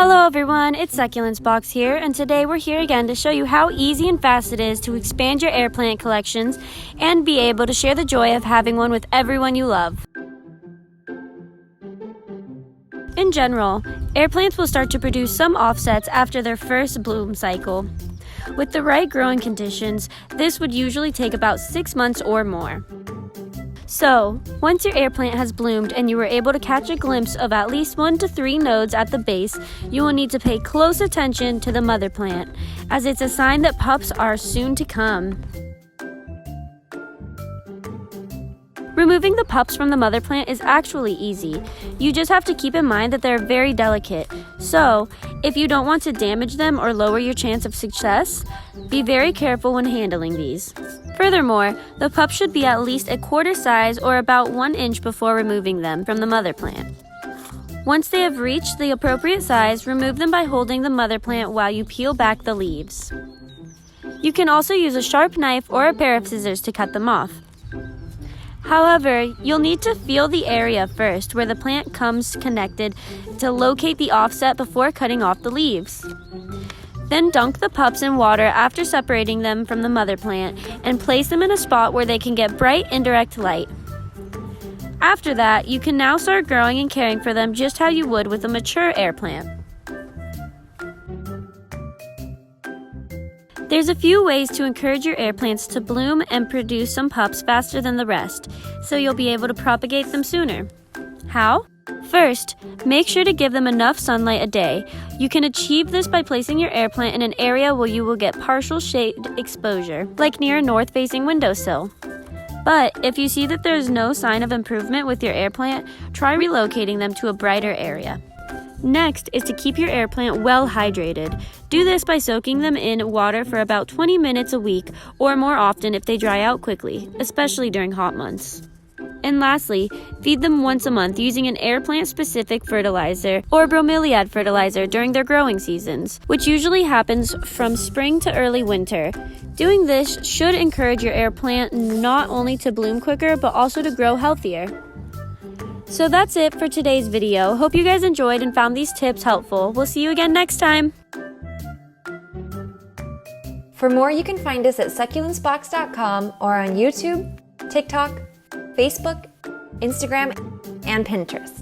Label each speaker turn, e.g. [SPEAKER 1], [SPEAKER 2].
[SPEAKER 1] Hello everyone, it's Succulents Box here, and today we're here again to show you how easy and fast it is to expand your air plant collections and be able to share the joy of having one with everyone you love. In general, air plants will start to produce some offsets after their first bloom cycle. With the right growing conditions, this would usually take about 6 months or more. So, once your air plant has bloomed and you were able to catch a glimpse of at least 1 to 3 nodes at the base, you will need to pay close attention to the mother plant, as it's a sign that pups are soon to come. Removing the pups from the mother plant is actually easy. You just have to keep in mind that they're very delicate. So, if you don't want to damage them or lower your chance of success, be very careful when handling these. Furthermore, the pups should be at least a quarter size or about 1 inch before removing them from the mother plant. Once they have reached the appropriate size, remove them by holding the mother plant while you peel back the leaves. You can also use a sharp knife or a pair of scissors to cut them off. However, you'll need to feel the area first where the plant comes connected to locate the offset before cutting off the leaves. Then dunk the pups in water after separating them from the mother plant and place them in a spot where they can get bright indirect light. After that, you can now start growing and caring for them just how you would with a mature air plant. There's a few ways to encourage your air plants to bloom and produce some pups faster than the rest, so you'll be able to propagate them sooner. How? First, make sure to give them enough sunlight a day. You can achieve this by placing your air plant in an area where you will get partial shade exposure, like near a north-facing windowsill. But if you see that there's no sign of improvement with your air plant, try relocating them to a brighter area. Next is to keep your air plant well hydrated. Do this by soaking them in water for about 20 minutes a week or more often if they dry out quickly, especially during hot months. And lastly, feed them once a month using an air plant specific fertilizer or bromeliad fertilizer during their growing seasons, which usually happens from spring to early winter. Doing this should encourage your air plant not only to bloom quicker but also to grow healthier. So that's it for today's video. Hope you guys enjoyed and found these tips helpful. We'll see you again next time.
[SPEAKER 2] For more, you can find us at succulentsbox.com or on YouTube, TikTok, Facebook, Instagram, and Pinterest.